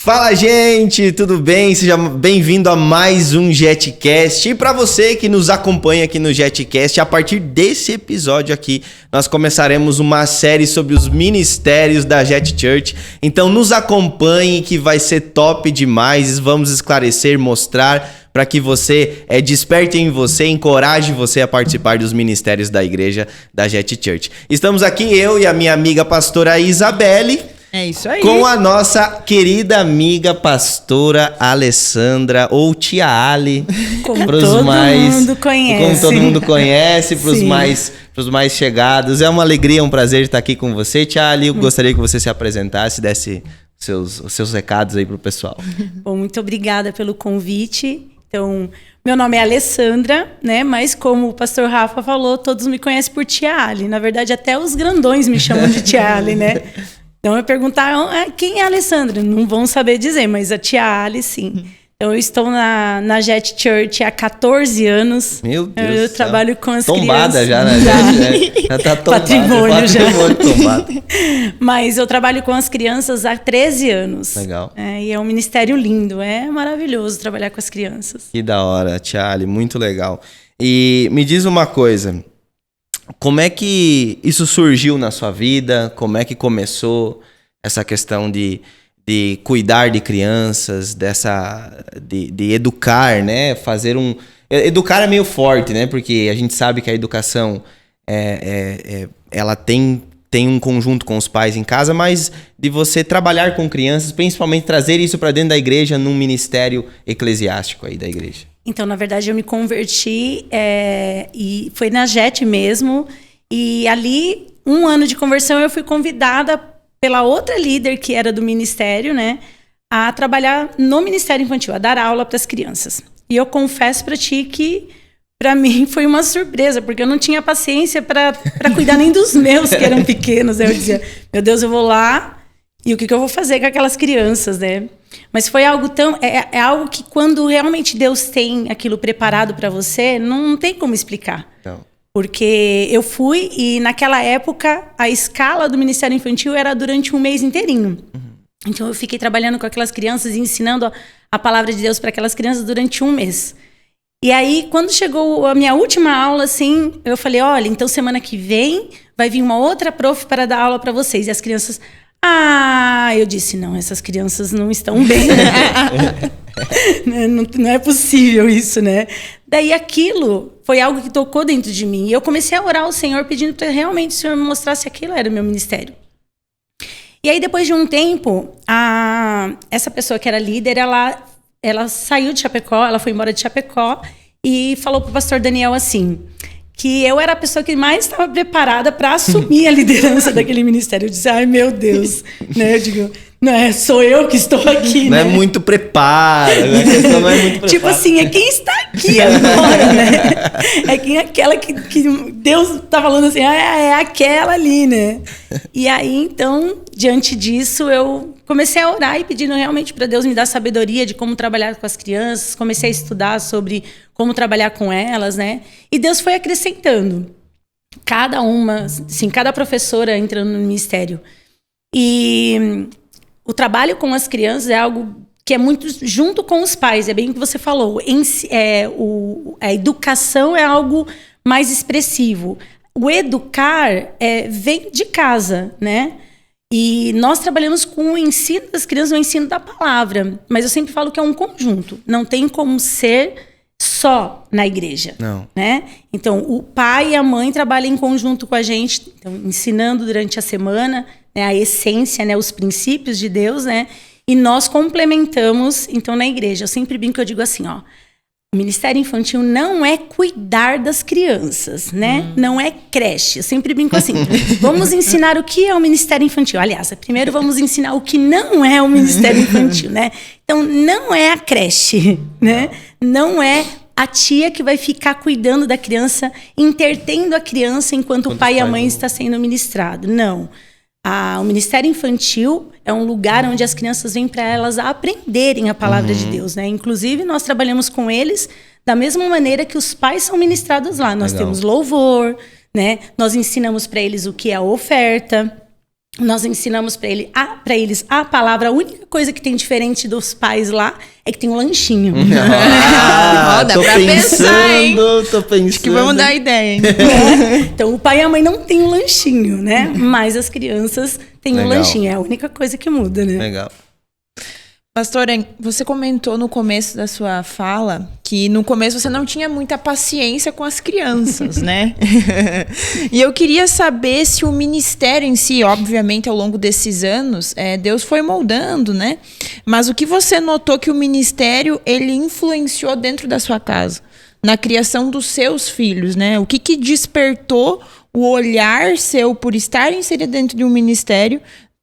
Fala, gente, tudo bem? Seja bem-vindo a mais um JetCast. E para você que nos acompanha aqui no JetCast, a partir desse episódio aqui, nós começaremos uma série sobre os ministérios da Jet Church. Então nos acompanhe que vai ser top demais. Vamos esclarecer, mostrar para que você desperte em você, encoraje você a participar dos ministérios da igreja da Jet Church. Estamos aqui eu e a minha amiga pastora Isabelle. É isso aí. Com a nossa querida amiga pastora Alessandra, ou tia Ali. Como todo mundo conhece. Como todo mundo conhece, para os mais chegados. É uma alegria, um prazer estar aqui com você. Tia Ali, eu gostaria que você se apresentasse, desse os seus recados aí pro pessoal. Bom, muito obrigada pelo convite. Então, meu nome é Alessandra, né? Mas como o pastor Rafa falou, todos me conhecem por tia Ali. Na verdade, até os grandões me chamam de tia Ali, né? Então, eu perguntar quem é a Alessandra? Não vão saber dizer, mas a tia Ali, sim. Então, eu estou na Jet Church há 14 anos. Meu Deus Eu trabalho com as tombada crianças. Já, né? Já tá tombada. Patrimônio já. Tombado. Mas eu trabalho com as crianças há 13 anos. Legal. E é um ministério lindo. É maravilhoso trabalhar com as crianças. Que da hora, tia Ali. Muito legal. E me diz uma coisa. Como é que isso surgiu na sua vida? Como é que começou essa questão de cuidar de crianças, de educar, né? Educar é meio forte, né? Porque a gente sabe que a educação ela tem um conjunto com os pais em casa, mas de você trabalhar com crianças, principalmente trazer isso para dentro da igreja, num ministério eclesiástico aí da igreja. Então, na verdade, eu me converti e foi na JET mesmo. E ali, 1 ano de conversão, eu fui convidada pela outra líder que era do ministério, né? A trabalhar no Ministério Infantil, a dar aula para as crianças. E eu confesso para ti que, para mim, foi uma surpresa, porque eu não tinha paciência para cuidar nem dos meus, que eram pequenos. Aí eu dizia, meu Deus, eu vou lá e o que eu vou fazer com aquelas crianças, né? Mas foi algo tão... É algo que quando realmente Deus tem aquilo preparado para você, não tem como explicar. Não. Porque eu fui e naquela época a escala do Ministério Infantil era durante 1 mês inteirinho. Uhum. Então eu fiquei trabalhando com aquelas crianças e ensinando a palavra de Deus para aquelas crianças durante 1 mês. E aí, quando chegou a minha última aula, assim, eu falei, olha, então semana que vem vai vir uma outra prof para dar aula para vocês. E as crianças... eu disse, não, essas crianças não estão bem. Não é possível isso, né? Daí aquilo foi algo que tocou dentro de mim. E eu comecei a orar ao Senhor, pedindo para realmente o Senhor me mostrasse se aquilo era o meu ministério. E aí, depois de um tempo, essa pessoa que era líder, ela saiu de Chapecó, ela foi embora de Chapecó e falou para o pastor Daniel assim... que eu era a pessoa que mais estava preparada para assumir a liderança daquele ministério. Eu disse, ai meu Deus, né? Eu digo, não sou eu que estou aqui, não né? É muito preparo, né? A questão não é muito preparo. Tipo assim, é quem está aqui agora, né? É aquela que Deus está falando assim, é aquela ali, né? E aí, então, diante disso, eu comecei a orar e pedindo realmente para Deus me dar sabedoria de como trabalhar com as crianças. Comecei a estudar sobre como trabalhar com elas, né? E Deus foi acrescentando. Cada professora entrando no ministério. E o trabalho com as crianças é algo que é muito junto com os pais. É bem o que você falou. A educação é algo mais expressivo. O educar vem de casa, né? E nós trabalhamos com o ensino das crianças, o ensino da palavra. Mas eu sempre falo que é um conjunto. Não tem como ser só na igreja. Não. Né? Então, o pai e a mãe trabalham em conjunto com a gente, então, ensinando durante a semana, né, a essência, né, os princípios de Deus, né? E nós complementamos, então, na igreja. Eu sempre brinco, eu digo assim, ó. O Ministério Infantil não é cuidar das crianças, né? Não é creche. Eu sempre brinco assim, vamos ensinar o que é o Ministério Infantil. Aliás, primeiro vamos ensinar o que não é o Ministério Infantil, né? Então, não é a creche, né? Não é a tia que vai ficar cuidando da criança, entretendo a criança enquanto o pai e a mãe está sendo ministrado. Não. O Ministério Infantil é um lugar onde as crianças vêm para elas aprenderem a palavra de Deus, né? Inclusive, nós trabalhamos com eles da mesma maneira que os pais são ministrados lá. Nós temos louvor, né? Nós ensinamos para eles o que é a oferta. Nós ensinamos para eles a palavra. A única coisa que tem diferente dos pais lá é que tem um lanchinho. Dá pra pensar, hein? Tô pensando. Acho que vamos dar ideia, hein? Então, o pai e a mãe não tem um lanchinho, né? Mas as crianças têm um Legal. lanchinho. É a única coisa que muda, né? Legal. Pastora, você comentou no começo da sua fala que no começo você não tinha muita paciência com as crianças, né? E eu queria saber se o ministério em si, obviamente, ao longo desses anos, Deus foi moldando, né? Mas o que você notou que o ministério, ele influenciou dentro da sua casa, na criação dos seus filhos, né? O que despertou o olhar seu por estar inserido dentro de um ministério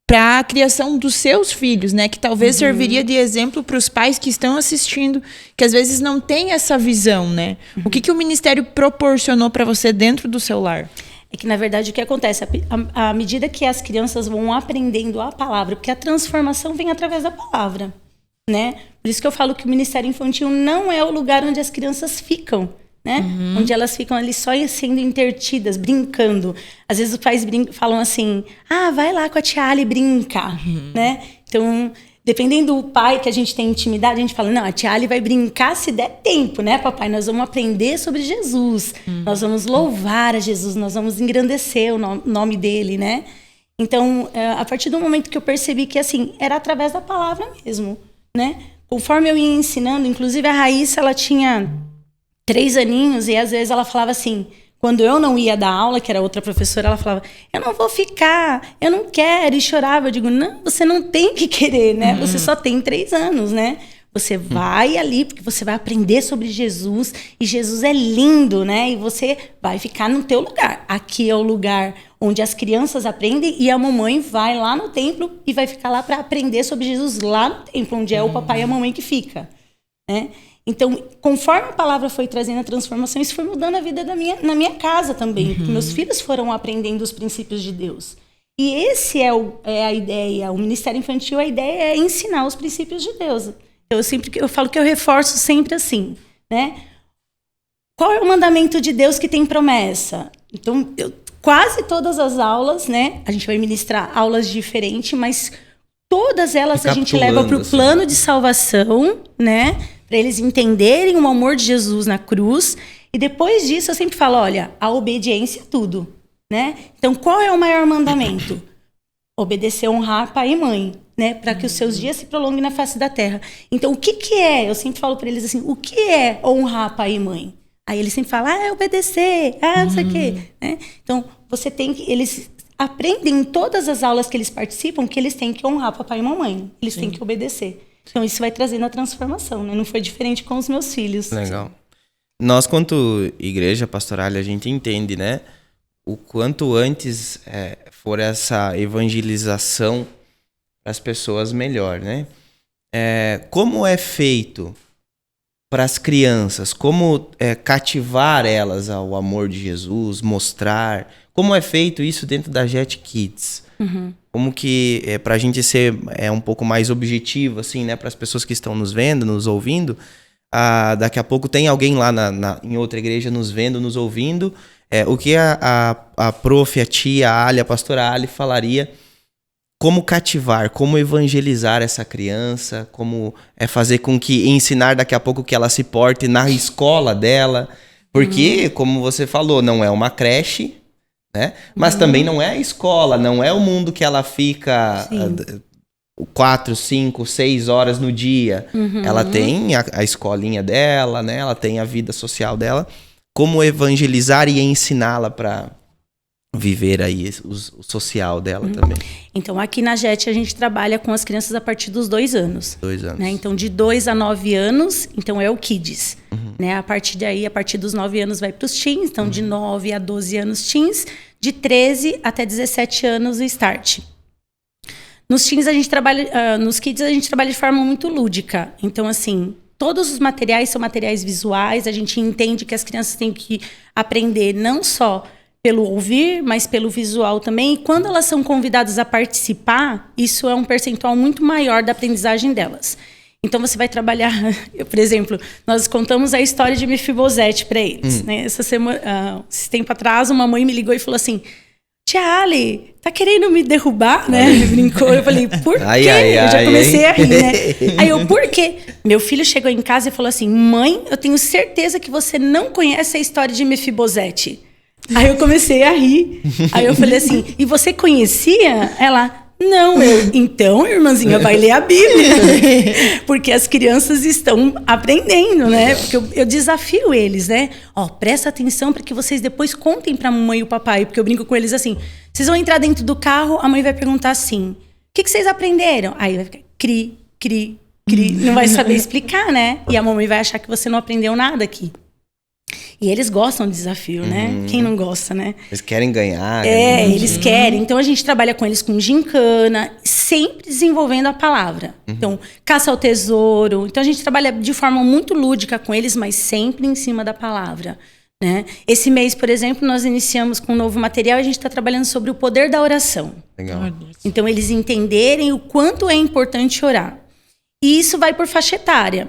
para a criação dos seus filhos, né? Que talvez serviria de exemplo para os pais que estão assistindo, que às vezes não têm essa visão, né? O que o ministério proporcionou para você dentro do seu lar? É que, na verdade, o que acontece? À medida que as crianças vão aprendendo a palavra, porque a transformação vem através da palavra, né? Por isso que eu falo que o Ministério Infantil não é o lugar onde as crianças ficam, né? Onde elas ficam ali só sendo intertidas, brincando. Às vezes os pais falam assim, vai lá com a tia Ali brincar, né? Então, dependendo do pai que a gente tem intimidade, a gente fala, não, a tia Ali vai brincar se der tempo, né, papai? Nós vamos aprender sobre Jesus, nós vamos louvar a Jesus, nós vamos engrandecer o nome dele, né? Então, a partir do momento que eu percebi que, assim, era através da palavra mesmo, né? Conforme eu ia ensinando, inclusive a Raíssa, ela tinha 3 aninhos, e às vezes ela falava assim, quando eu não ia dar aula, que era outra professora, ela falava, eu não vou ficar, eu não quero, e chorava. Eu digo, não, você não tem que querer, né? Você só tem 3 anos, né? Você vai ali, porque você vai aprender sobre Jesus, e Jesus é lindo, né? E você vai ficar no teu lugar. Aqui é o lugar onde as crianças aprendem, e a mamãe vai lá no templo e vai ficar lá para aprender sobre Jesus lá no templo, onde é o papai e a mamãe que fica, né? Então, conforme a palavra foi trazendo a transformação, isso foi mudando a vida na minha casa também. Porque meus filhos foram aprendendo os princípios de Deus. E esse é a ideia. O Ministério Infantil, a ideia é ensinar os princípios de Deus. Eu falo que eu reforço sempre assim, né? Qual é o mandamento de Deus que tem promessa? Então, quase todas as aulas, né? A gente vai ministrar aulas diferentes, mas todas elas a gente leva para o plano de salvação, né? Para eles entenderem o amor de Jesus na cruz. E depois disso, eu sempre falo, olha, a obediência é tudo, né? Então, qual é o maior mandamento? Obedecer, honrar pai e mãe, né? Para que os seus dias se prolonguem na face da terra. Então, o que é? Eu sempre falo para eles assim, o que é honrar pai e mãe? Aí eles sempre falam, é obedecer, não sei o quê, né? Então, eles aprendem em todas as aulas que eles participam que eles têm que honrar papai e mamãe. Eles têm que obedecer. Então, isso vai trazendo a transformação, né? Não foi diferente com os meus filhos. Legal. Nós, quanto igreja pastoral, a gente entende, né? O quanto antes for essa evangelização para as pessoas, melhor, né? Como é feito para as crianças? Como cativar elas ao amor de Jesus, mostrar? Como é feito isso dentro da Jet Kids? Como que, pra gente ser um pouco mais objetivo, assim, né? Para as pessoas que estão nos vendo, nos ouvindo, daqui a pouco tem alguém lá em outra igreja nos vendo, nos ouvindo. O que a prof, a tia, a Ali, a pastora Ali falaria, como cativar, como evangelizar essa criança, como fazer com que, ensinar daqui a pouco que ela se porte na escola dela, porque, como você falou, não é uma creche, né? Mas também não é a escola, não é o mundo que ela fica 4, 5, 6 horas no dia. Ela tem a escolinha dela, né? Ela tem a vida social dela. Como evangelizar e ensiná-la para viver aí o social dela também. Então, aqui na JET a gente trabalha com as crianças a partir dos 2 anos. 2 anos. Né? Então, de 2 a 9 anos, então é o Kids. Né? A partir daí, a partir dos 9 anos vai para os Teens. Então, de 9 a 12 anos, Teens. De 13 até 17 anos, o Start. Nos Teens, a gente trabalha... nos Kids, a gente trabalha de forma muito lúdica. Então, assim... Todos os materiais são materiais visuais. A gente entende que as crianças têm que aprender não só pelo ouvir, mas pelo visual também. E quando elas são convidadas a participar, isso é um percentual muito maior da aprendizagem delas. Então, você vai trabalhar... por exemplo, nós contamos a história de Mefibosete para eles. Né? Esse tempo atrás, uma mãe me ligou e falou assim... tia Ali, tá querendo me derrubar, né? Ele brincou. Eu falei, por quê? Eu já ai, comecei a rir, né? Aí eu, por quê? Meu filho chegou em casa e falou assim, mãe, eu tenho certeza que você não conhece a história de Mefibosete. Aí eu comecei a rir. Aí eu falei assim, e você conhecia? Ela... Não, então, irmãzinha, vai ler a Bíblia. Porque as crianças estão aprendendo, né? Porque eu desafio eles, né? Ó, presta atenção para que vocês depois contem para a mamãe e o papai. Porque eu brinco com eles assim, vocês vão entrar dentro do carro, a mãe vai perguntar assim, o que vocês aprenderam? Aí vai ficar, cri, cri, cri. Não vai saber explicar, né? E a mamãe vai achar que você não aprendeu nada aqui. E eles gostam do desafio, né? Quem não gosta, né? Eles querem ganhar. Eles querem. Então, a gente trabalha com eles com gincana, sempre desenvolvendo a palavra. Então, caça ao tesouro. Então, a gente trabalha de forma muito lúdica com eles, mas sempre em cima da palavra, né? Esse mês, por exemplo, nós iniciamos com um novo material e a gente está trabalhando sobre o poder da oração. Legal. Então, eles entenderem o quanto é importante orar. E isso vai por faixa etária.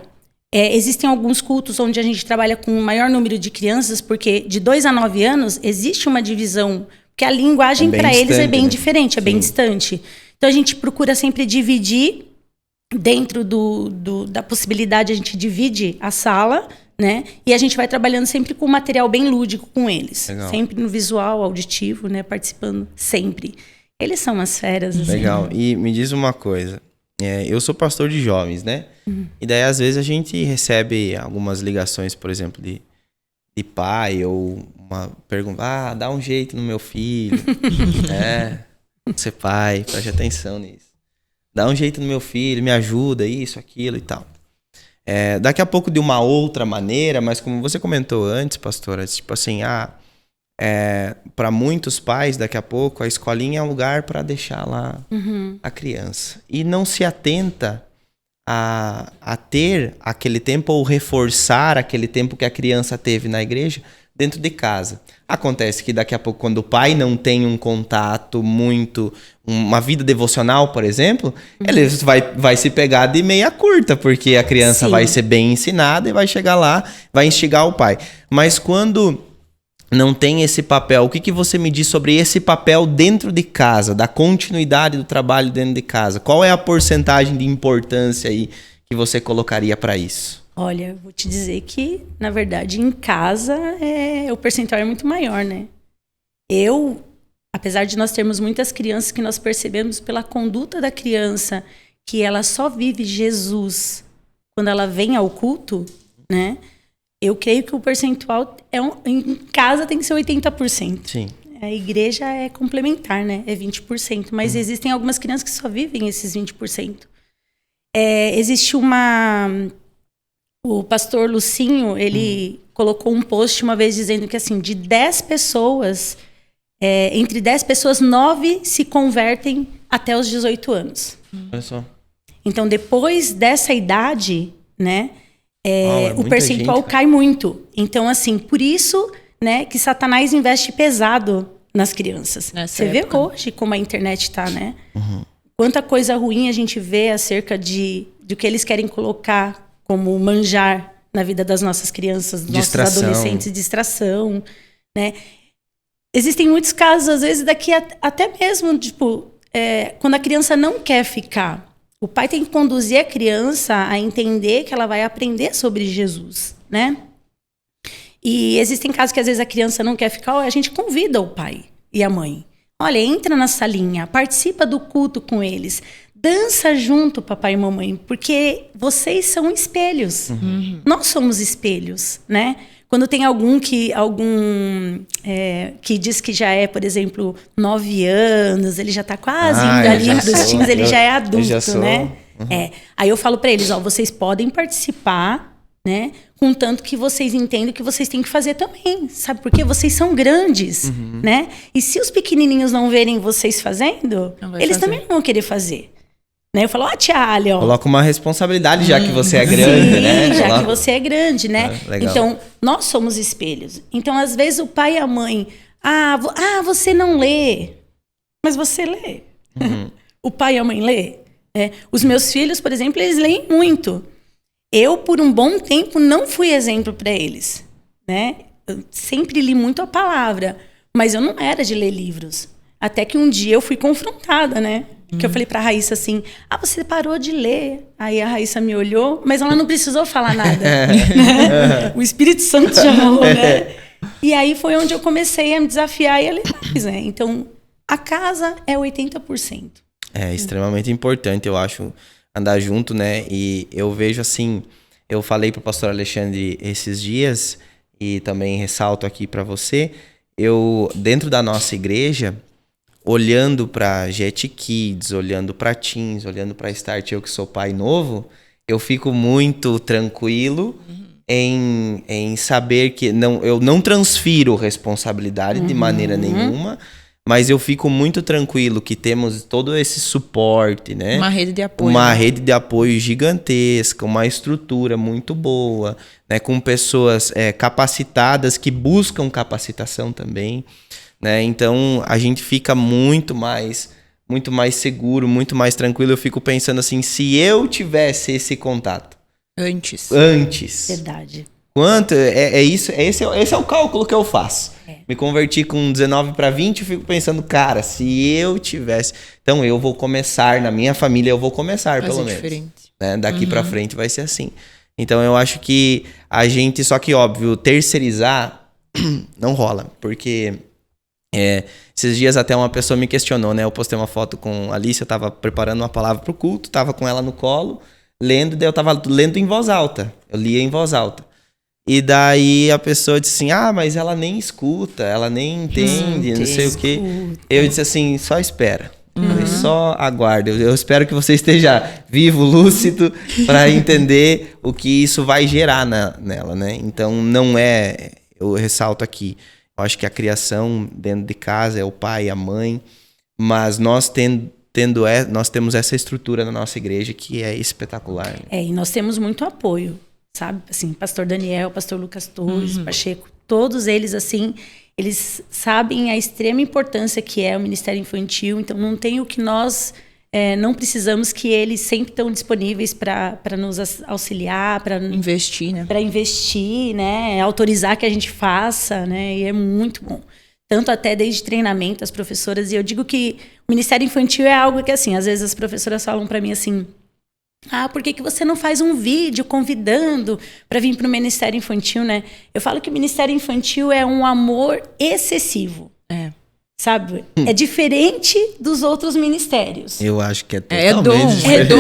Existem alguns cultos onde a gente trabalha com um maior número de crianças, porque de 2 a 9 anos existe uma divisão, porque a linguagem para eles é bem diferente, é bem distante. Então a gente procura sempre dividir, dentro da possibilidade, a gente divide a sala, né? E a gente vai trabalhando sempre com material bem lúdico com eles. Legal. Sempre no visual, auditivo, né? Participando sempre. Eles são umas feras. Assim. Legal. E me diz uma coisa. Eu sou pastor de jovens, né? E daí, às vezes, a gente recebe algumas ligações, por exemplo, de pai, ou uma pergunta, dá um jeito no meu filho. Você pai, preste atenção nisso. Dá um jeito no meu filho, me ajuda, isso, aquilo e tal. Daqui a pouco de uma outra maneira, mas como você comentou antes, pastora, tipo assim, para muitos pais, daqui a pouco, a escolinha é um lugar para deixar lá a criança. E não se atenta a ter aquele tempo ou reforçar aquele tempo que a criança teve na igreja dentro de casa. Acontece que daqui a pouco, quando o pai não tem um contato muito, uma vida devocional, por exemplo, ele vai se pegar de meia curta, porque a criança vai ser bem ensinada e vai chegar lá, vai instigar o pai. Mas quando não tem esse papel, o que você me diz sobre esse papel dentro de casa, da continuidade do trabalho dentro de casa? Qual é a porcentagem de importância aí que você colocaria para isso? Olha, vou te dizer que, na verdade, em casa o percentual é muito maior, né? Apesar de nós termos muitas crianças que nós percebemos pela conduta da criança que ela só vive Jesus quando ela vem ao culto, né? Eu creio que o percentual em casa tem que ser 80%. Sim. A igreja é complementar, né? É 20%. Mas existem algumas crianças que só vivem esses 20%. Existe o pastor Lucinho, ele colocou um post uma vez dizendo que, assim, de 10 pessoas, entre 10 pessoas, 9 se convertem até os 18 anos. Olha só. Então, depois dessa idade, né? O percentual cai muito. Então, assim, por isso, né, que Satanás investe pesado nas crianças. Você vê hoje como a internet tá, né? Quanta coisa ruim a gente vê acerca do que eles querem colocar como manjar na vida das nossas crianças, dos nossos adolescentes, distração, né? Existem muitos casos, às vezes, daqui até mesmo, tipo, quando a criança não quer ficar. O pai tem que conduzir a criança a entender que ela vai aprender sobre Jesus, né? E existem casos que às vezes a criança não quer ficar, a gente convida o pai e a mãe. Olha, entra na salinha, participa do culto com eles, dança junto, papai e mamãe, porque vocês são espelhos. Nós somos espelhos, né? Quando tem algum que diz que já por exemplo, 9 anos, ele já está quase indo ali dos teens, ele já é adulto, né? Aí eu falo para eles, vocês podem participar, né? Contanto que vocês entendam que vocês têm que fazer também, sabe? Porque vocês são grandes, né? E se os pequenininhos não verem vocês fazendo, eles também não vão querer fazer. Né? Eu falo, tia Ali, ó. Coloca uma responsabilidade, já que você é grande, né? Já que você é grande, né? Então, nós somos espelhos. Então, às vezes, o pai e a mãe, você não lê. Mas você lê. O pai e a mãe lê. Os meus filhos, por exemplo, eles leem muito. Eu, por um bom tempo, não fui exemplo para eles, né? Eu sempre li muito a palavra, mas eu não era de ler livros. Até que um dia eu fui confrontada, né? Que eu falei pra Raíssa assim, você parou de ler. Aí a Raíssa me olhou, mas ela não precisou falar nada. Né? O Espírito Santo já falou, né? E aí foi onde eu comecei a me desafiar e a ler mais, né? Então, a casa é 80%. É extremamente importante, eu acho, andar junto, né? E eu vejo assim, eu falei pro pastor Alexandre esses dias, e também ressalto aqui para você, eu, dentro da nossa igreja, olhando para Jet Kids, olhando para Teens, olhando para Start, eu que sou pai novo, eu fico muito tranquilo em saber que eu não transfiro responsabilidade de maneira nenhuma, mas eu fico muito tranquilo que temos todo esse suporte, né? Uma rede de apoio. Uma rede de apoio gigantesca, uma estrutura muito boa, né? Com pessoas capacitadas que buscam capacitação também, né? Então a gente fica muito mais seguro, muito mais tranquilo. Eu fico pensando assim, se eu tivesse esse contato antes. Verdade. Quanto? Esse é o cálculo que eu faço. Me converti com 19 para 20, eu fico pensando, cara, se eu tivesse... Então eu vou começar, na minha família eu vou começar, pelo menos. Diferente. Né? Daqui para frente vai ser assim. Então eu acho que a gente, só que óbvio, terceirizar não rola, porque esses dias até uma pessoa me questionou, né? Eu postei uma foto com a Alice, eu tava preparando uma palavra pro culto, tava com ela no colo, lendo, daí eu tava lendo em voz alta. Eu lia em voz alta. E daí a pessoa disse assim, mas ela nem escuta, ela nem entende, não sei o quê. Eu disse assim, só espera. Só aguarda. Eu espero que você esteja vivo, lúcido, para entender o que isso vai gerar nela, né? Então não é, eu ressalto aqui, eu acho que a criação dentro de casa é o pai e a mãe, mas nós nós temos essa estrutura na nossa igreja que é espetacular. Né? E nós temos muito apoio. Sabe, assim, pastor Daniel, pastor Lucas Torres, Pacheco, todos eles, assim, eles sabem a extrema importância que é o Ministério Infantil, então não tem o que nós não precisamos, que eles sempre estão disponíveis para nos auxiliar, para investir, né? Para investir, né? Autorizar que a gente faça, né? E é muito bom. Tanto até desde treinamento, as professoras, e eu digo que o Ministério Infantil é algo que, assim, às vezes as professoras falam para mim assim, por que você não faz um vídeo convidando para vir para o Ministério Infantil, né? Eu falo que o Ministério Infantil é um amor excessivo. Sabe? É diferente dos outros ministérios. Eu acho que é totalmente diferente.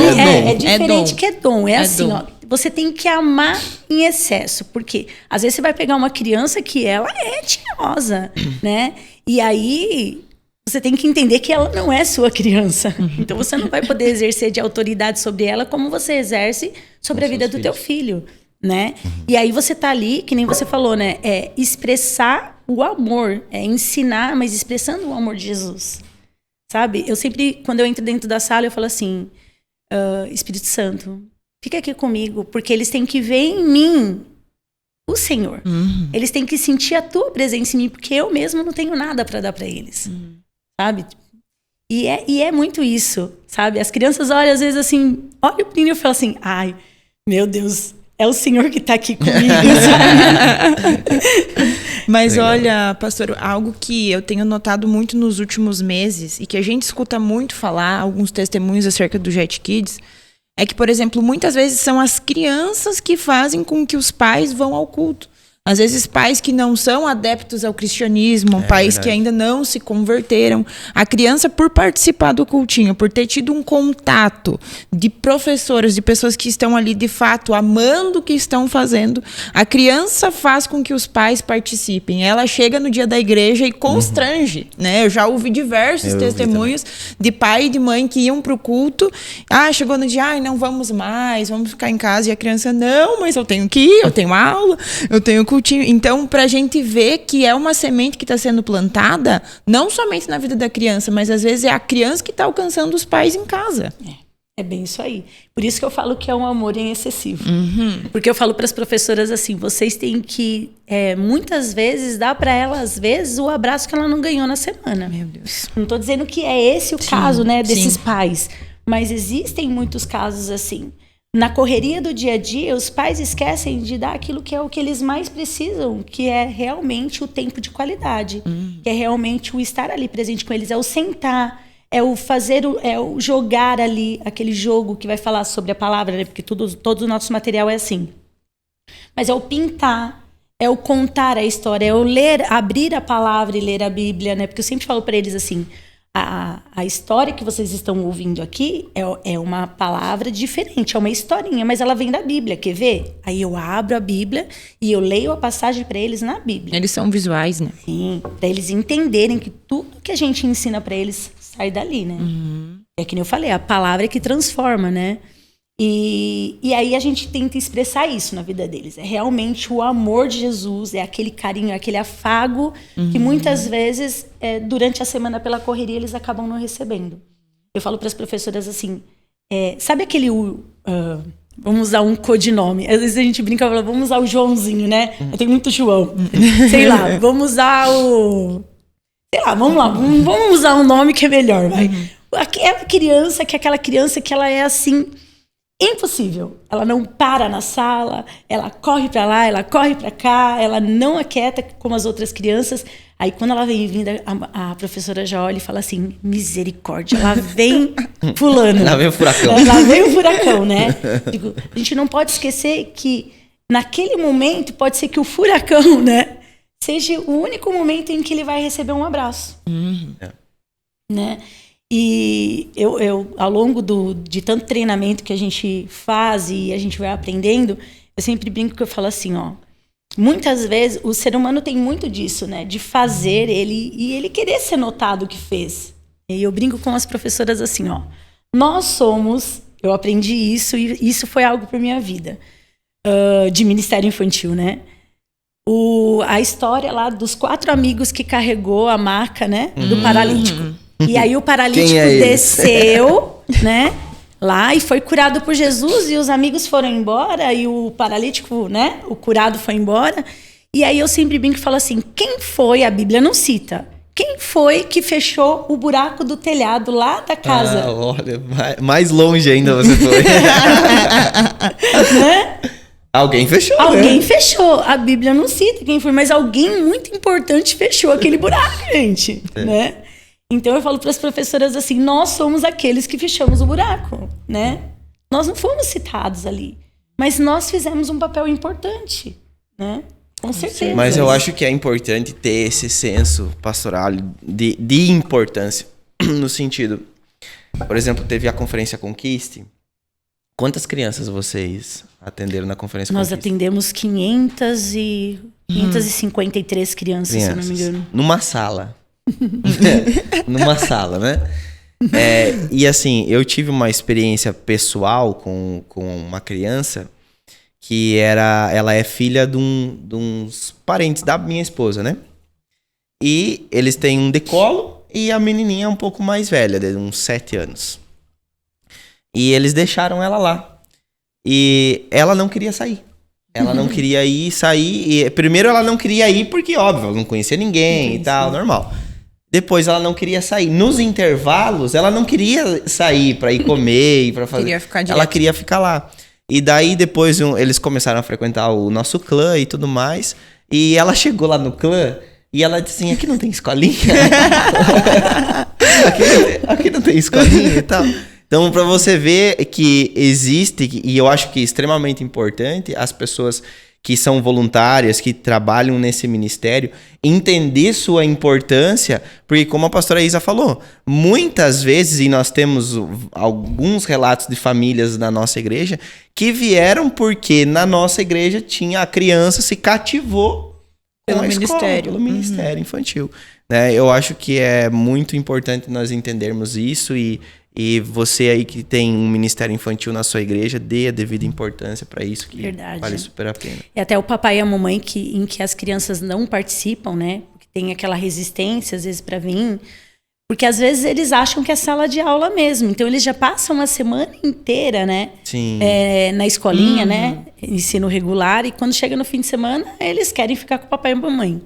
É diferente que é dom. É assim, dom. Você tem que amar em excesso. Porque às vezes você vai pegar uma criança que ela é tinhosa, né? E aí... Você tem que entender que ela não é sua criança. Então, você não vai poder exercer de autoridade sobre ela como você exerce sobre a vida do teu filho, né? E aí você tá ali, que nem você falou, né? É expressar o amor, é ensinar, mas expressando o amor de Jesus, sabe? Eu sempre, quando eu entro dentro da sala, eu falo assim, Espírito Santo, fica aqui comigo, porque eles têm que ver em mim o Senhor. Eles têm que sentir a tua presença em mim, porque eu mesmo não tenho nada para dar para eles. Sabe? E é muito isso, sabe? As crianças olham, às vezes, assim... Olha o menino e falam assim... Ai, meu Deus, é o Senhor que tá aqui comigo, sabe? Mas olha, pastor, algo que eu tenho notado muito nos últimos meses e que a gente escuta muito falar, alguns testemunhos acerca do Jet Kids, é que, por exemplo, muitas vezes são as crianças que fazem com que os pais vão ao culto. Às vezes pais que não são adeptos ao cristianismo, pais que ainda não se converteram. A criança, por participar do cultinho, por ter tido um contato de professoras, de pessoas que estão ali de fato amando o que estão fazendo, a criança faz com que os pais participem. Ela chega no dia da igreja e constrange, né? Eu já ouvi diversos testemunhos de pai e de mãe que iam pro culto. Chegou no dia, não vamos mais, vamos ficar em casa. E a criança, não, mas eu tenho que ir, eu tenho aula, eu tenho cultinho. Então, pra gente ver que é uma semente que está sendo plantada, não somente na vida da criança, mas às vezes é a criança que está alcançando os pais em casa. É bem isso aí. Por isso que eu falo que é um amor em excessivo. Porque eu falo para as professoras assim, vocês têm que, muitas vezes, dar para ela, às vezes, o abraço que ela não ganhou na semana. Meu Deus. Não estou dizendo que é esse o caso, né, desses pais. Mas existem muitos casos assim. na correria do dia a dia, os pais esquecem de dar aquilo que é o que eles mais precisam, que é realmente o tempo de qualidade, que é realmente o estar ali presente com eles, é o sentar, é o fazer, é o jogar ali, aquele jogo que vai falar sobre a palavra, né? Porque todo o nosso material é assim. Mas é o pintar, é o contar a história, é o ler, abrir a palavra e ler a Bíblia, né? Porque eu sempre falo para eles assim, a história que vocês estão ouvindo aqui é uma palavra diferente, é uma historinha, mas ela vem da Bíblia, quer ver? Aí eu abro a Bíblia e eu leio a passagem para eles na Bíblia. Eles são visuais, né? Sim, para eles entenderem que tudo que a gente ensina para eles sai dali, né? É que nem eu falei, a palavra é que transforma, né? E aí a gente tenta expressar isso na vida deles. É realmente o amor de Jesus, é aquele carinho, é aquele afago que muitas vezes, durante a semana pela correria, eles acabam não recebendo. Eu falo para as professoras assim, sabe aquele... vamos usar um codinome. Às vezes a gente brinca e fala, vamos usar o Joãozinho, né? Tem muito João. Sei lá, vamos usar o... Sei lá, vamos lá, vamos usar um nome que é melhor, vai. Aquela criança que ela é assim... impossível. Ela não para na sala, ela corre para lá, ela corre para cá, ela não aquieta como as outras crianças. Aí quando ela vem vindo, a professora já olha e fala assim, misericórdia, lá vem fulano. Lá vem o furacão. Lá vem o furacão, né? Digo, a gente não pode esquecer que naquele momento pode ser que o furacão, né, seja o único momento em que ele vai receber um abraço. Né? E eu ao longo de tanto treinamento que a gente faz e a gente vai aprendendo, eu sempre brinco que eu falo assim, ó, muitas vezes o ser humano tem muito disso, né, de fazer ele querer ser notado o que fez. E eu brinco com as professoras assim, ó, eu aprendi isso e isso foi algo para minha vida, de ministério infantil, né? A história lá dos 4 amigos que carregou a maca, né, do paralítico. E aí o paralítico desceu, né, lá e foi curado por Jesus e os amigos foram embora e o paralítico, né, o curado foi embora. E aí eu sempre brinco e falo assim, quem foi, a Bíblia não cita, quem foi que fechou o buraco do telhado lá da casa? Olha, mais longe ainda você foi. Né? Alguém fechou, Alguém fechou. A Bíblia não cita quem foi, mas alguém muito importante fechou aquele buraco, gente, né? Então eu falo para as professoras assim, nós somos aqueles que fechamos o buraco, né? Nós não fomos citados ali, mas nós fizemos um papel importante, né? Com certeza. Mas eu acho que é importante ter esse senso pastoral de importância, no sentido, por exemplo, teve a Conferência Conquiste. Quantas crianças vocês atenderam na Conferência Nós Conquiste? atendemos 553 crianças, se eu não me engano. Numa sala. Numa sala, né? E assim, eu tive uma experiência pessoal com uma criança que ela é filha de uns parentes da minha esposa, né? E eles têm um decolo e a menininha é um pouco mais velha, de uns 7 anos. E eles deixaram ela lá. E ela não queria sair. Ela não queria sair. E, primeiro ela não queria ir porque, óbvio, ela não conhecia ninguém e tal, normal. Depois ela não queria sair. Nos intervalos, ela não queria sair pra ir comer e pra fazer. Queria ficar direto. Ela queria ficar lá. E daí depois eles começaram a frequentar o nosso clã e tudo mais. E ela chegou lá no clã e ela disse assim, aqui não tem escolinha? aqui não tem escolinha e tal. Então, pra você ver que existe, e eu acho que é extremamente importante, as pessoas que são voluntárias, que trabalham nesse ministério, entender sua importância, porque como a pastora Isa falou, muitas vezes, e nós temos alguns relatos de famílias na nossa igreja, que vieram porque na nossa igreja a criança se cativou pelo ministério infantil. Né? Eu acho que é muito importante nós entendermos isso e você aí que tem um ministério infantil na sua igreja, dê a devida importância para isso, que vale super a pena. E até o papai e a mamãe em que as crianças não participam, né? Porque tem aquela resistência, às vezes, para vir. Porque, às vezes, eles acham que é sala de aula mesmo. Então, eles já passam uma semana inteira, né? Sim. Na escolinha, né? Ensino regular. E quando chega no fim de semana, eles querem ficar com o papai e a mamãe.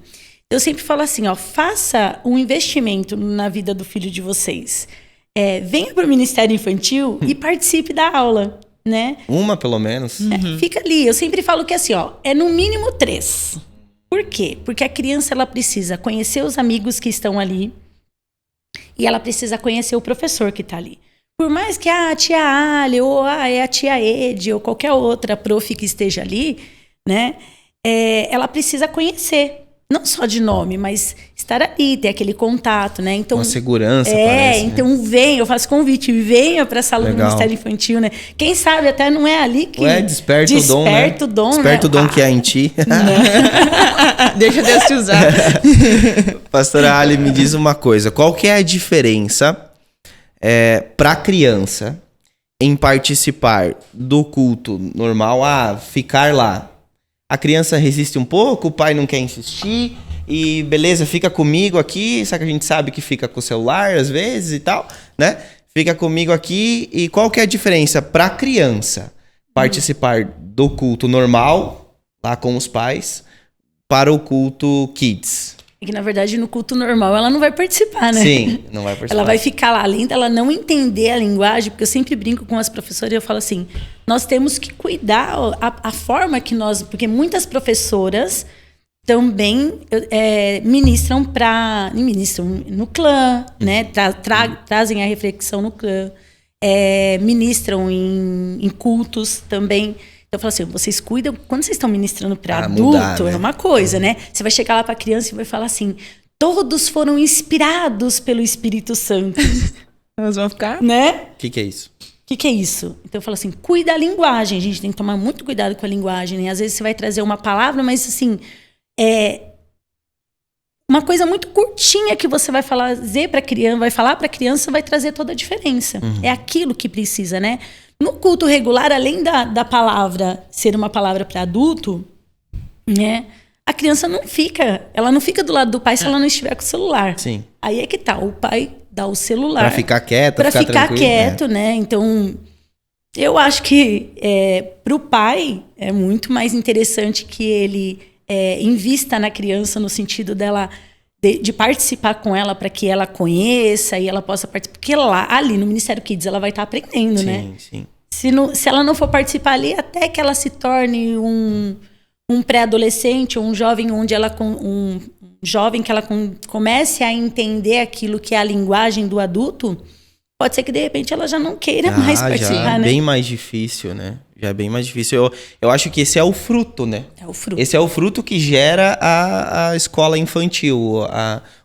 Eu sempre falo assim, ó, faça um investimento na vida do filho de vocês. Venha para o Ministério Infantil e participe da aula. né? Uma, pelo menos. Fica ali. Eu sempre falo que assim, ó, é no mínimo 3. Por quê? Porque a criança, ela precisa conhecer os amigos que estão ali e ela precisa conhecer o professor que está ali. Por mais que a tia Ali ou a tia Ed ou qualquer outra prof que esteja ali, né? Ela precisa conhecer. Não só de nome, mas estar ali, ter aquele contato, né? Então, uma segurança, parece. Então eu faço convite, venha para a sala do Ministério Infantil, né? Quem sabe até não é ali que... desperta o dom, né? Desperta o dom, desperta o dom que há em ti. Deixa Deus te usar. Pastora Ali, me diz uma coisa. Qual que é a diferença para criança em participar do culto normal, ficar lá? A criança resiste um pouco, o pai não quer insistir, e beleza, fica comigo aqui, só que a gente sabe que fica com o celular às vezes e tal, né? Fica comigo aqui, e qual que é a diferença para a criança participar do culto normal, lá com os pais, para o culto Kids? É que, na verdade, no culto normal, ela não vai participar, né? Sim, não vai participar. Ela vai ficar lá, além dela não entender a linguagem, porque eu sempre brinco com as professoras e eu falo assim, nós temos que cuidar a forma que nós... Porque muitas professoras também ministram no clã, né? Trazem a reflexão no clã, ministram em cultos também. Então, eu falo assim, vocês cuidam... Quando vocês estão ministrando para adulto, mudar, né? É uma coisa, né? Você vai chegar lá para a criança e vai falar assim, todos foram inspirados pelo Espírito Santo. Elas vão ficar... Né? O que é isso? O que é isso? Então, eu falo assim, cuida da linguagem. A gente tem que tomar muito cuidado com a linguagem, né? Às vezes você vai trazer uma palavra, mas assim... uma coisa muito curtinha que você vai falar para a criança, vai trazer toda a diferença. É aquilo que precisa, né? No culto regular, além da palavra ser uma palavra para adulto, né? A criança não fica do lado do pai se ela não estiver com o celular. Sim. Aí é que tá, o pai dá o celular. Para ficar quieto, para ficar tranquilo, quieto, né? Então, eu acho que para o pai é muito mais interessante que ele invista na criança no sentido dela de participar com ela para que ela conheça e ela possa participar. Porque ali no Ministério Kids ela vai estar aprendendo, né? Sim. Se ela não for participar ali, até que ela se torne um pré-adolescente ou um jovem um jovem que ela comece a entender aquilo que é a linguagem do adulto, pode ser que de repente ela já não queira mais participar, já é né? bem mais difícil, né? Já é bem mais difícil. Eu acho que esse é o fruto, né? É o fruto. Esse é o fruto que gera a escola infantil,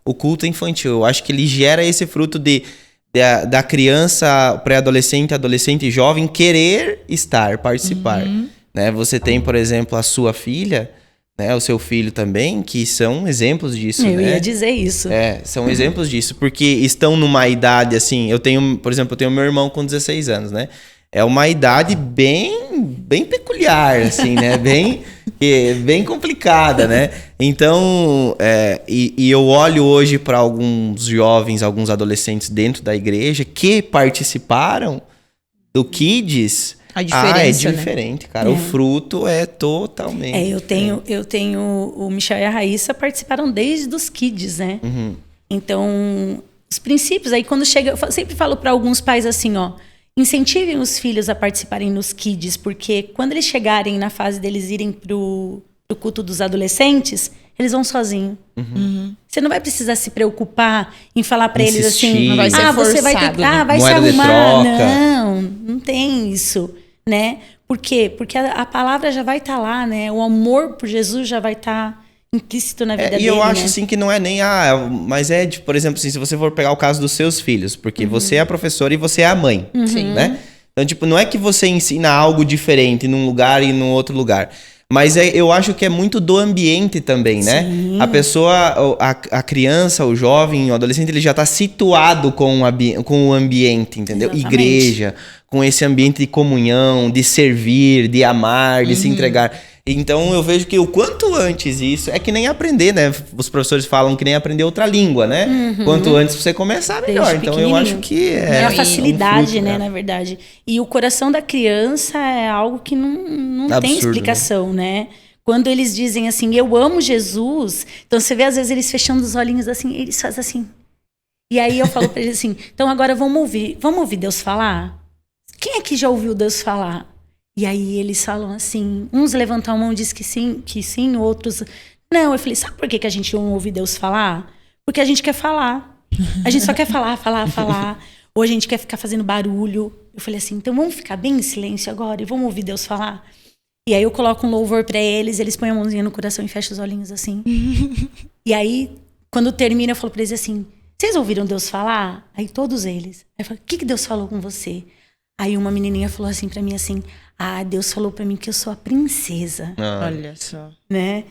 o culto infantil. Eu acho que ele gera esse fruto da criança, pré-adolescente, adolescente e jovem querer participar. Né? Você tem, por exemplo, a sua filha, né? O seu filho também, que são exemplos disso, Eu né? ia dizer isso. São exemplos disso, porque estão numa idade assim, por exemplo, eu tenho meu irmão com 16 anos, né? É uma idade bem peculiar, assim, né? Bem complicada, né? Então, e eu olho hoje para alguns jovens, alguns adolescentes dentro da igreja que participaram do Kids. A diferença, é diferente, né? Cara. O fruto é totalmente eu tenho o Michel e a Raíssa participaram desde os Kids, né? Então, os princípios, aí quando chega, eu sempre falo para alguns pais assim, ó, incentivem os filhos a participarem nos Kids, porque quando eles chegarem na fase deles irem pro culto dos adolescentes, eles vão sozinhos. Você não vai precisar se preocupar em falar para eles assim, não vai ser você vai ter, né? vai se Moeda de arrumar. troca. Não tem isso, né? Por quê? Porque a palavra já vai estar lá, né? O amor por Jesus já vai estar implícito na vida dele. E eu acho né? assim que não é nem mas por exemplo, assim, se você for pegar o caso dos seus filhos, porque você é a professora e você é a mãe, né? Então, tipo, não é que você ensina algo diferente num lugar e num outro lugar. Mas eu acho que é muito do ambiente também, né? Sim. A pessoa, a criança, o jovem, o adolescente, ele já está situado com o ambiente, entendeu? Exatamente. Igreja, com esse ambiente de comunhão, de servir, de amar, de se entregar. Então eu vejo que o quanto antes isso é que nem aprender, né? Os professores falam que nem aprender outra língua, né? Quanto antes você começar, melhor. Desde Então eu acho que é a facilidade, fruto, né, na verdade. E o coração da criança é algo que não tem Absurdo, explicação, né? Quando eles dizem assim, eu amo Jesus, então você vê às vezes eles fechando os olhinhos assim, eles fazem assim. E aí eu falo pra eles assim, então agora vamos ouvir Deus falar? quem é que já ouviu Deus falar? E aí eles falam assim, uns levantam a mão e dizem que sim, outros... Não, eu falei, sabe por que a gente não ouve Deus falar? Porque a gente quer falar. A gente só quer falar. Ou a gente quer ficar fazendo barulho. Eu falei assim, então vamos ficar bem em silêncio agora e vamos ouvir Deus falar? E aí eu coloco um louvor pra eles põem a mãozinha no coração e fecham os olhinhos assim. E aí, quando termina, eu falo pra eles assim, vocês ouviram Deus falar? Aí todos eles. Aí eu falo, o que Deus falou com você? Aí uma menininha falou assim pra mim assim, Deus falou pra mim que eu sou a princesa. Olha só. Né?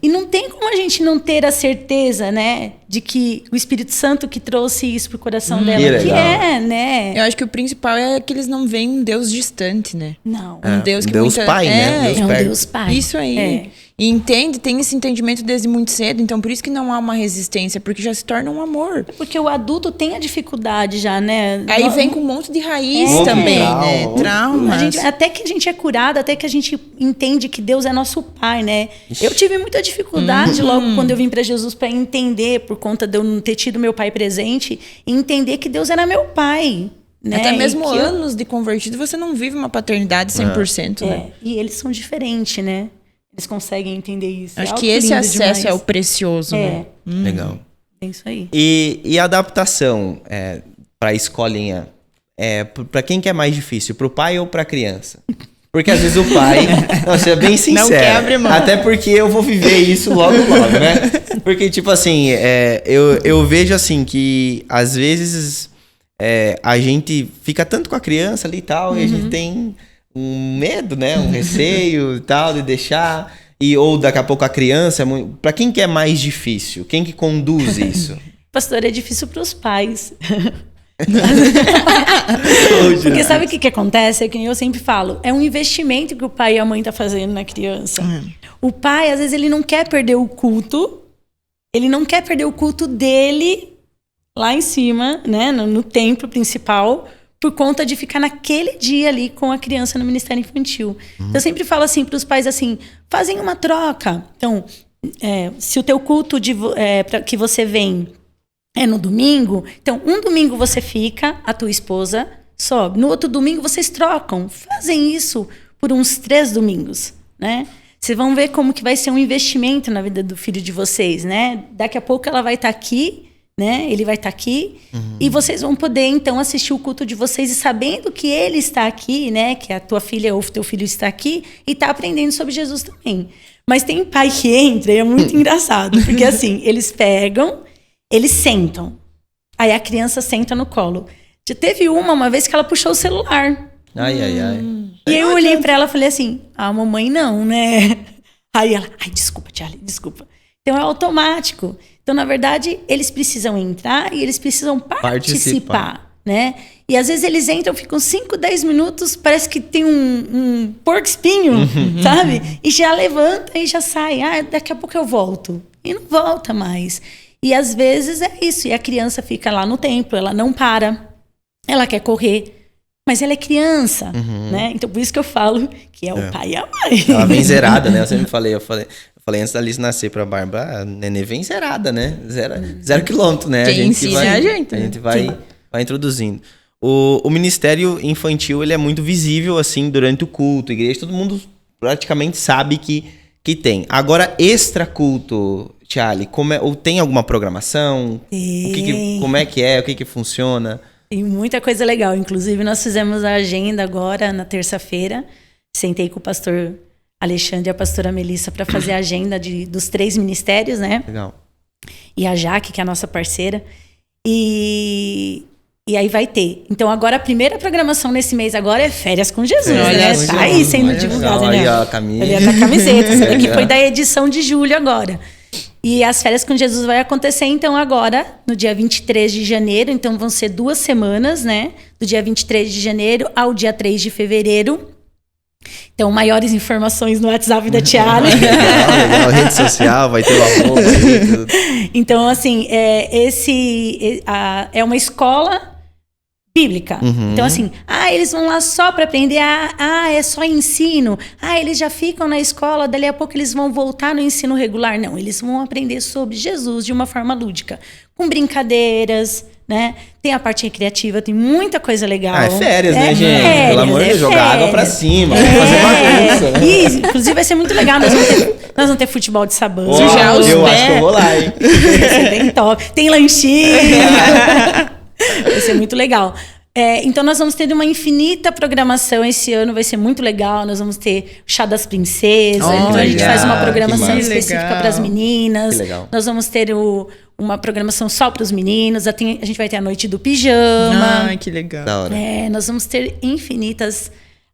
E não tem como a gente não ter a certeza, né, de que o Espírito Santo que trouxe isso pro coração dela, que é, né? Eu acho que o principal é que eles não veem um Deus distante, né? Não. Um Deus que Deus Pai, né? É um Deus Pai. Isso aí. E entende, tem esse entendimento desde muito cedo, então por isso que não há uma resistência, porque já se torna um amor. Porque o adulto tem a dificuldade já, né? Aí vem com um monte de raiz É. também, Trauma. né? Traumas. Até que a gente é curado, até que a gente entende que Deus é nosso Pai, né? Eu tive muita dificuldade logo quando eu vim para Jesus para entender, por conta de eu não ter tido meu pai presente, e entender que Deus era meu Pai. Né? Até mesmo E que anos de convertido, você não vive uma paternidade 100%, né? E eles são diferentes, né? Eles conseguem entender isso. Acho É que algo esse lindo acesso demais. é o precioso, né? Legal. É isso aí. E a adaptação para a escolinha, para quem que é mais difícil? Para o pai ou para a criança? Porque às vezes o pai, não, seja bem sincero, Não quer abrir mão. até porque eu vou viver isso logo, né? Porque, tipo assim, eu vejo assim que às vezes a gente fica tanto com a criança ali e tal, e a gente tem um medo, né? Um receio e tal, de deixar. Ou daqui a pouco a criança... Para quem que é mais difícil? Quem que conduz isso? Pastor, é difícil para os pais. Porque sabe o que acontece? É que eu sempre falo, é um investimento que o pai e a mãe tá fazendo na criança. O pai, às vezes, ele não quer perder o culto. Ele não quer perder o culto dele lá em cima, né? No templo principal, por conta de ficar naquele dia ali com a criança no ministério infantil. Então, eu sempre falo assim para os pais assim, fazem uma troca. Então, se o teu culto que você vem é no domingo, então um domingo você fica, a tua esposa sobe. No outro domingo vocês trocam. Fazem isso por uns 3 domingos, né? Vocês vão ver como que vai ser um investimento na vida do filho de vocês, né? Daqui a pouco ela vai estar aqui, né? Ele vai estar aqui e vocês vão poder então assistir o culto de vocês e sabendo que ele está aqui, né? Que a tua filha ou o teu filho está aqui e está aprendendo sobre Jesus também. Mas tem pai que entra e é muito engraçado, porque assim, eles pegam, eles sentam, aí a criança senta no colo. Já teve uma vez que ela puxou o celular. Ai. E eu olhei pra ela e falei assim, mamãe não, né? Aí ela, desculpa, Charlie, desculpa. Então é automático. Então, na verdade, eles precisam entrar e eles precisam participar, né? E às vezes eles entram, ficam 5, 10 minutos, parece que tem um porco-espinho, sabe? E já levanta e já sai. Daqui a pouco eu volto. E não volta mais. E às vezes é isso. E a criança fica lá no templo, ela não para. Ela quer correr. Mas ela é criança, né? Então, por isso que eu falo que é o pai e a mãe. Ela vem zerada, né? Eu sempre falei, antes da Alice nascer pra Bárbara, a nenê vem zerada, né? 0 quilômetro, né? Quem ensina é a gente vai introduzindo. O ministério infantil, ele é muito visível, assim, durante o culto, a igreja, todo mundo praticamente sabe que tem. Agora, extra culto, Charlie, ou tem alguma programação? Como é que é? O que funciona? Tem muita coisa legal. Inclusive, nós fizemos a agenda agora, na terça-feira. Sentei com o pastor Alexandre e a pastora Melissa para fazer a agenda dos 3 ministérios, né? Legal. E a Jaque, que é a nossa parceira. E aí vai ter. Então, agora a primeira programação nesse mês agora é Férias com Jesus, né? Tá aí sendo divulgada, né? Olha a camisa. Olha a camiseta. Essa daqui foi da edição de julho agora. E as Férias com Jesus vai acontecer, então, agora, no dia 23 de janeiro. Então, vão ser 2 semanas, né? Do dia 23 de janeiro ao dia 3 de fevereiro. Então, maiores informações no WhatsApp da Tiara. Legal. Rede social, vai ter o arroba aí, tudo. Então, assim, é uma escola bíblica. Então, assim, eles vão lá só para aprender, é só ensino. Eles já ficam na escola, dali a pouco eles vão voltar no ensino regular. Não, eles vão aprender sobre Jesus de uma forma lúdica, com brincadeiras, né? Tem a parte recreativa, tem muita coisa legal. É férias, né, gente? Férias, Pelo amor de Deus, jogar água pra cima, fazer bagunça, né? E, inclusive vai ser muito legal, nós vamos ter futebol de sabão. Eu acho que eu vou lá, hein? Vai ser bem top. Tem lanchinho. Vai ser muito legal. Então nós vamos ter uma infinita programação esse ano, vai ser muito legal. Nós vamos ter o Chá das Princesas, então a gente faz uma programação específica para as meninas. Que legal. Nós vamos ter uma programação só para os meninos. A gente vai ter a noite do pijama. Ai, que legal. Da hora. Nós vamos ter infinitas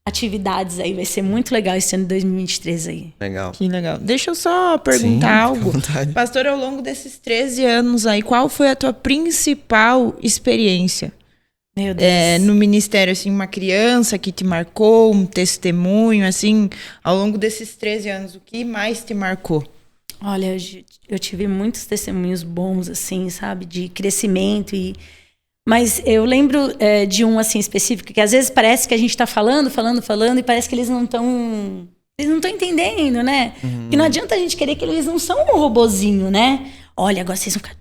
atividades aí. Vai ser muito legal esse ano de 2023 aí. Legal. Que legal. Deixa eu só perguntar algo. Pastor, ao longo desses 13 anos aí, qual foi a tua principal experiência? Meu Deus. No ministério, assim, uma criança que te marcou, um testemunho, assim, ao longo desses 13 anos, o que mais te marcou? Olha, eu tive muitos testemunhos bons, assim, sabe, de crescimento mas eu lembro de um, assim, específico, que às vezes parece que a gente está falando, e parece que eles não estão entendendo, né? E não adianta a gente querer que eles não são um robozinho, né? Olha, agora vocês vão ficar...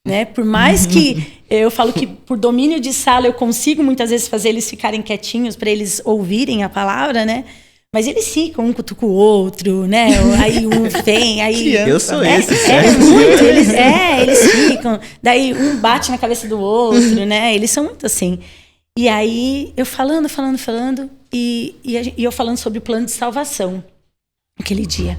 Né? Por mais que eu falo que por domínio de sala eu consigo muitas vezes fazer eles ficarem quietinhos para eles ouvirem a palavra, né? Mas eles ficam, um cutuca o outro, né? Aí um vem, aí... Eu sou esse, certo? Eles ficam. Daí um bate na cabeça do outro, né? Eles são muito assim. E aí eu falando, e eu falando sobre o plano de salvação, aquele dia.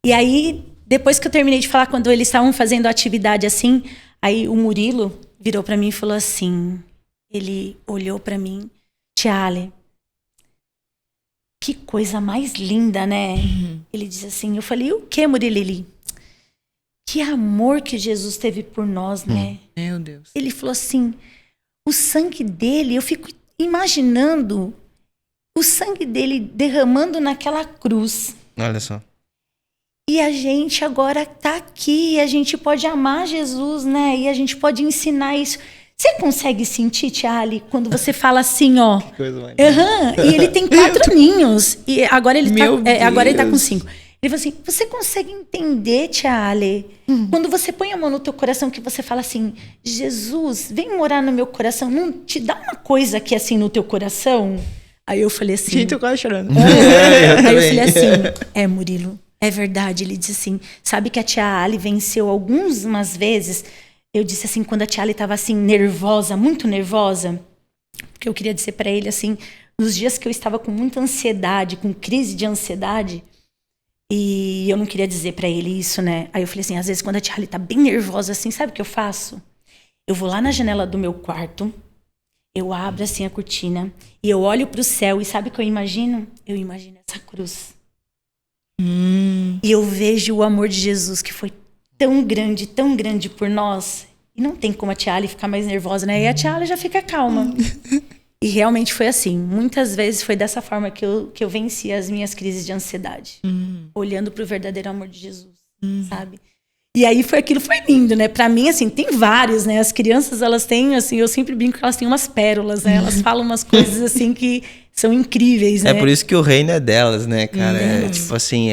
E aí, depois que eu terminei de falar, quando eles estavam fazendo a atividade assim, aí o Murilo virou pra mim e falou assim, ele olhou pra mim, Tiale, que coisa mais linda, né? Ele disse assim, eu falei, o que, Murilo? Ele, que amor que Jesus teve por nós, né? Meu Deus. Ele falou assim, o sangue dele, eu fico imaginando o sangue dele derramando naquela cruz. Olha só. E a gente agora tá aqui, a gente pode amar Jesus, né? E a gente pode ensinar isso. Você consegue sentir, Tiale, quando você fala assim, ó... Que coisa mais E ele tem 4 aninhos. E agora ele, agora ele tá com Deus. 5. Ele falou assim, você consegue entender, Tiale, quando você põe a mão no teu coração, que você fala assim, Jesus, vem morar no meu coração, não te dá uma coisa aqui assim no teu coração? Aí eu falei assim... Gente, eu quase chorando. Aí eu falei assim, Murilo, é verdade. Ele disse assim, sabe que a tia Ali venceu algumas vezes... Eu disse assim, quando a tia Ali estava assim, nervosa, muito nervosa, porque eu queria dizer para ele assim, nos dias que eu estava com muita ansiedade, com crise de ansiedade, e eu não queria dizer para ele isso, né? Aí eu falei assim, às vezes quando a tia Ali tá bem nervosa assim, sabe o que eu faço? Eu vou lá na janela do meu quarto, eu abro assim a cortina, e eu olho pro céu, e sabe o que eu imagino? Eu imagino essa cruz. E eu vejo o amor de Jesus, que foi tão grande por nós. E não tem como a tia Ali ficar mais nervosa, né? E a tia Ali já fica calma. E realmente foi assim. Muitas vezes foi dessa forma que eu venci as minhas crises de ansiedade. Olhando pro verdadeiro amor de Jesus, sabe? E aí foi lindo, né? Pra mim, assim, tem vários, né? As crianças, elas têm, assim, eu sempre brinco que elas têm umas pérolas, né? Elas falam umas coisas, assim, que são incríveis, né? É por isso que o reino é delas, né, cara? É tipo assim,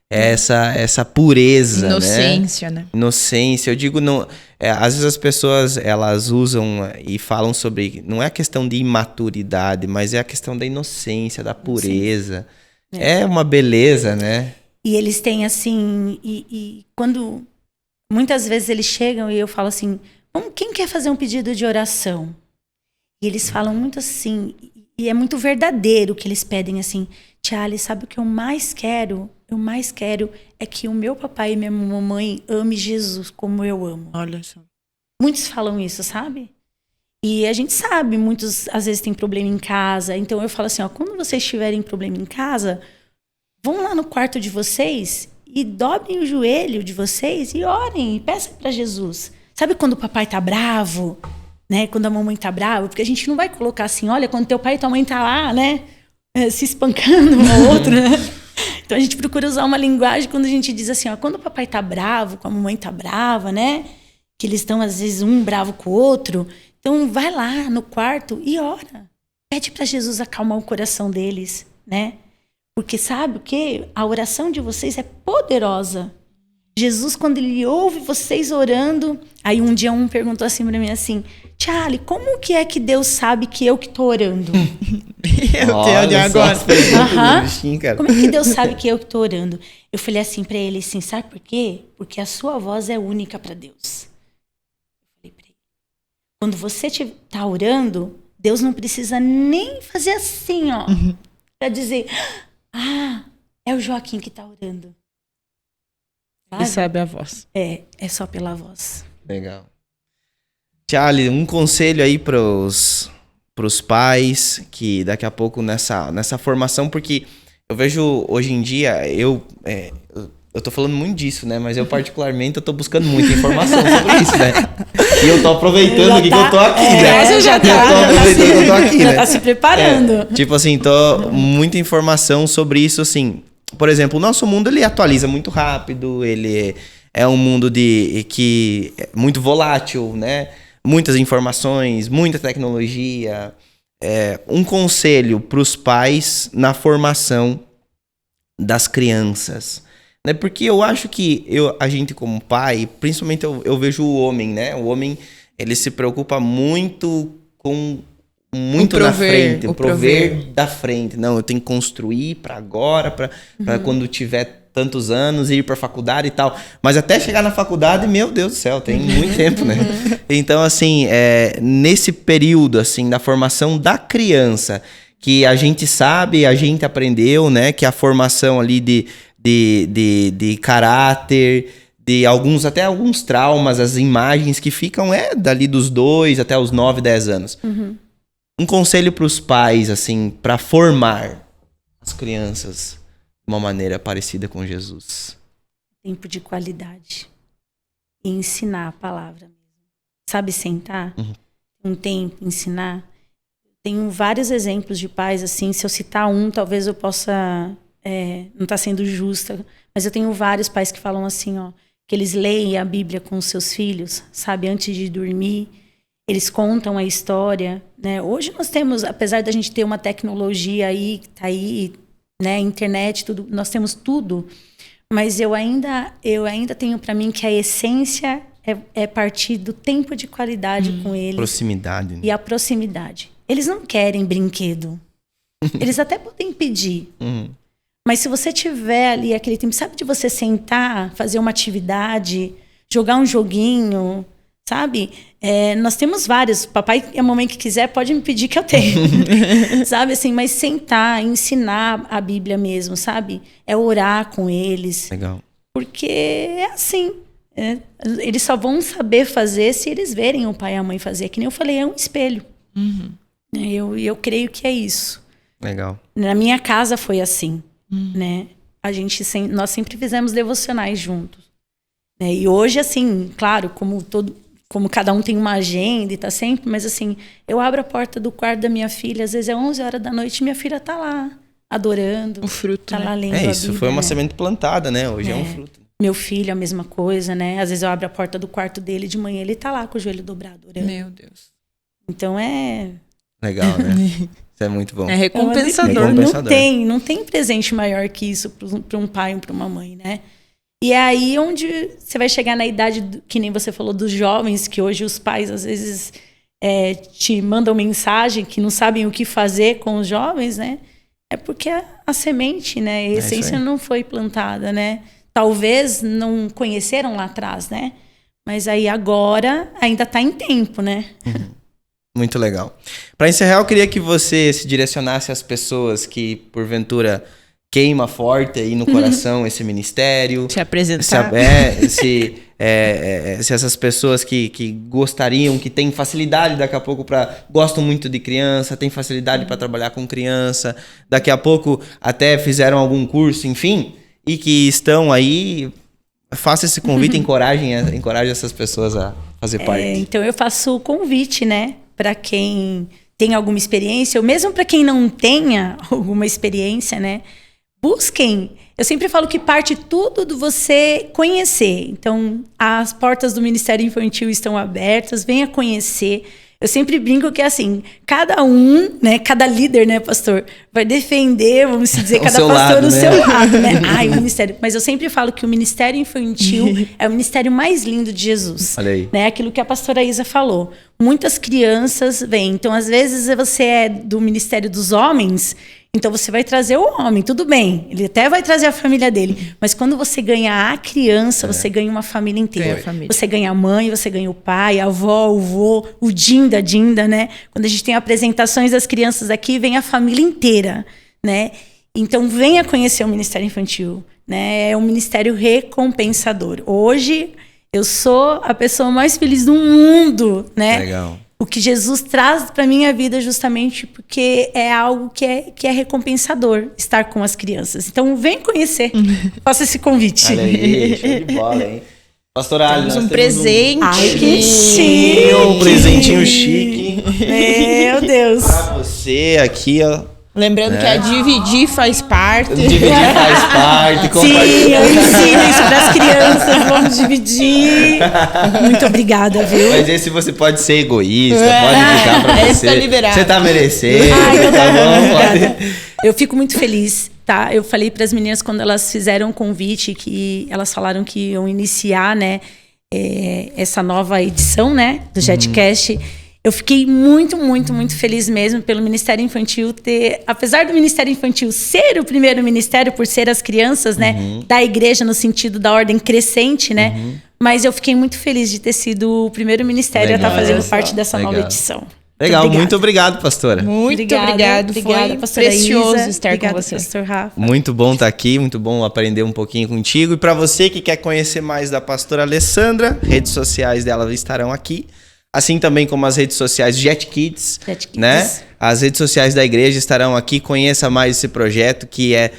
essa pureza, Inocência, né? Inocência. Eu digo, não, às vezes as pessoas, elas usam e falam sobre, não é a questão de imaturidade, mas é a questão da inocência, da pureza. É uma beleza, né? E eles têm assim, e quando muitas vezes eles chegam e eu falo assim, quem quer fazer um pedido de oração? E eles falam muito assim, e é muito verdadeiro o que eles pedem assim, Tiale, sabe o que eu mais quero? Eu mais quero é que o meu papai e minha mamãe ame Jesus como eu amo. Olha só. Muitos falam isso, sabe? E a gente sabe, muitos às vezes têm problema em casa. Então eu falo assim, ó, quando vocês tiverem problema em casa, vão lá no quarto de vocês e dobrem o joelho de vocês e orem e peçam para Jesus. Sabe quando o papai tá bravo, né? Quando a mamãe tá brava? Porque a gente não vai colocar assim, olha, quando teu pai e tua mãe tá lá, né? Se espancando um ao outro, né? Então a gente procura usar uma linguagem quando a gente diz assim, ó, quando o papai tá bravo, quando a mamãe tá brava, né? Que eles estão às vezes um bravo com o outro. Então vai lá no quarto e ora. Pede para Jesus acalmar o coração deles, né? Porque sabe o quê? A oração de vocês é poderosa. Jesus, quando ele ouve vocês orando... Aí um dia um perguntou assim pra mim assim... Charlie, como que é que Deus sabe que eu que tô orando? Meu Deus, de agora. Como é que Deus sabe que eu que tô orando? Eu falei assim pra ele, assim, sabe por quê? Porque a sua voz é única pra Deus. Eu falei pra ele, quando você tá orando, Deus não precisa nem fazer assim, ó. Pra dizer, é o Joaquim que tá orando. Ele sabe a voz. É só pela voz. Legal. Charlie, um conselho aí pros pais que daqui a pouco nessa formação, porque eu vejo hoje em dia, eu tô falando muito disso, né? Mas eu particularmente eu tô buscando muita informação sobre isso, né? E eu tô aproveitando aqui que eu tô aqui, né? Você já tá. Eu tô aproveitando que eu tô aqui, né? Já tá se preparando. Tipo assim, muita informação sobre isso, assim. Por exemplo, o nosso mundo, ele atualiza muito rápido, ele é um mundo que é muito volátil, né? Muitas informações, muita tecnologia. Um conselho para os pais na formação das crianças, né? Porque eu acho que a gente como pai, principalmente eu vejo o homem, né? O homem, ele se preocupa muito com muito na frente, o prover da frente. Não, eu tenho que construir para agora, para quando tiver tantos anos, ir para faculdade e tal. Mas até chegar na faculdade, meu Deus do céu, tem muito tempo, né? Então, assim, nesse período, assim, da formação da criança, que a gente sabe, a gente aprendeu, né? Que a formação ali de caráter, de até alguns traumas, as imagens que ficam dali dos 2 até os 9, 10 anos. Um conselho para os pais, assim, para formar as crianças de uma maneira parecida com Jesus. Tempo de qualidade. E ensinar a palavra mesmo. Sabe, sentar? Um tempo, ensinar. Tenho vários exemplos de pais, assim, se eu citar um, talvez eu possa... não tá sendo justa, mas eu tenho vários pais que falam assim, ó, que eles leem a Bíblia com os seus filhos, sabe, antes de dormir. Eles contam a história, né? Hoje nós temos, apesar da gente ter uma tecnologia aí, que tá aí, né? Internet, tudo, nós temos tudo. Mas eu ainda tenho para mim que a essência é partir do tempo de qualidade com eles. Proximidade. Né? E a proximidade. Eles não querem brinquedo. Eles até podem pedir. Mas se você tiver ali aquele tempo, sabe, de você sentar, fazer uma atividade, jogar um joguinho... Sabe? Nós temos vários. Papai e a mamãe que quiser pode me pedir que eu tenho. Sabe? Assim, mas sentar, ensinar a Bíblia mesmo, sabe? Orar com eles. Legal. Porque é assim. Eles só vão saber fazer se eles verem o pai e a mãe fazer. Que nem eu falei, é um espelho. Eu creio que é isso. Legal. Na minha casa foi assim. Né? Nós sempre fizemos devocionais juntos. Né? E hoje, assim, claro, como cada um tem uma agenda e tá sempre, mas assim, eu abro a porta do quarto da minha filha, às vezes é 11 horas da noite, minha filha tá lá, adorando. O fruto, tá né? lá lendo a Isso Bíblia, foi uma né? semente plantada, né? Hoje é um fruto. Meu filho, a mesma coisa, né? Às vezes eu abro a porta do quarto dele de manhã, ele tá lá com o joelho dobrado, orando. Meu Deus. Então Legal, né? Isso é muito bom. É recompensador. Não tem presente maior que isso para um pai ou para uma mãe, né? E é aí onde você vai chegar na idade, que nem você falou, dos jovens, que hoje os pais, às vezes, te mandam mensagem que não sabem o que fazer com os jovens, né? É porque a semente, né? A essência não foi plantada, né? Talvez não conheceram lá atrás, né? Mas aí agora ainda está em tempo, né? Muito legal. Para encerrar, eu queria que você se direcionasse às pessoas que, porventura... queima forte aí no coração esse ministério. Se apresentar. Se essas pessoas que gostariam, que têm facilidade daqui a pouco gostam muito de criança, têm facilidade para trabalhar com criança, daqui a pouco até fizeram algum curso, enfim, e que estão aí, faça esse convite, encoraje essas pessoas a fazer parte. Então eu faço o convite, né, para quem tem alguma experiência, ou mesmo para quem não tenha alguma experiência, né, busquem. Eu sempre falo que parte tudo de você conhecer. Então, as portas do Ministério Infantil estão abertas. Venha conhecer. Eu sempre brinco que, assim, cada um, né, cada líder, né, pastor, vai defender, vamos dizer, cada pastor lado, no né? seu lado, né? O ministério. Mas eu sempre falo que o ministério infantil é o ministério mais lindo de Jesus. Olha aí. Né? Aquilo que a pastora Isa falou. Muitas crianças vêm. Então, às vezes, você é do ministério dos homens, então você vai trazer o homem, tudo bem. Ele até vai trazer a família dele. Mas quando você ganha a criança, você ganha uma família inteira. Ganha a família. Você ganha a mãe, você ganha o pai, a avó, o vô, o dinda, né? Quando a gente tem apresentações das crianças aqui, vem a família inteira, né? Então, venha conhecer o Ministério Infantil, né? É um ministério recompensador. Hoje, eu sou a pessoa mais feliz do mundo, né? Legal. O que Jesus traz para minha vida justamente porque é algo que é recompensador estar com as crianças. Então, vem conhecer. Faça esse convite. Olha aí, show de bola, hein? Pastora Ali, Temos nós um temos presente. Ai, que chique! um presentinho chique Meu Deus. pra você aqui, ó. Lembrando que a Dividir faz parte. Dividir faz parte, Sim, compartilhar. eu ensino isso para as crianças, vamos dividir. Muito obrigada, viu? Mas esse você pode ser egoísta, pode ficar pra esse você. tá liberado. Você tá merecendo, Ai, então tá bom? obrigada. Pode... Eu fico muito feliz, tá? Eu falei para as meninas quando elas fizeram o convite que elas falaram que iam iniciar, né, essa nova edição, né, do JetCast. Eu fiquei muito, muito, muito feliz mesmo pelo Ministério Infantil ter, apesar do Ministério Infantil ser o primeiro ministério por ser as crianças, né, da igreja no sentido da ordem crescente, né, mas eu fiquei muito feliz de ter sido o primeiro ministério a estar fazendo parte dessa nova edição. Legal, muito obrigado, pastora. Muito obrigado. Obrigada, Foi pastora precioso Isa. estar Obrigada, com você. pastor Rafa. Muito bom estar aqui, muito bom aprender um pouquinho contigo. E para você que quer conhecer mais da pastora Alessandra, redes sociais dela estarão aqui. Assim também como as redes sociais Jet Kids, né? As redes sociais da igreja estarão aqui. Conheça mais esse projeto que é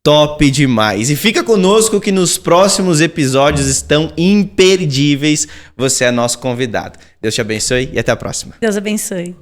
top demais. E fica conosco que nos próximos episódios estão imperdíveis. Você é nosso convidado. Deus te abençoe e até a próxima. Deus abençoe.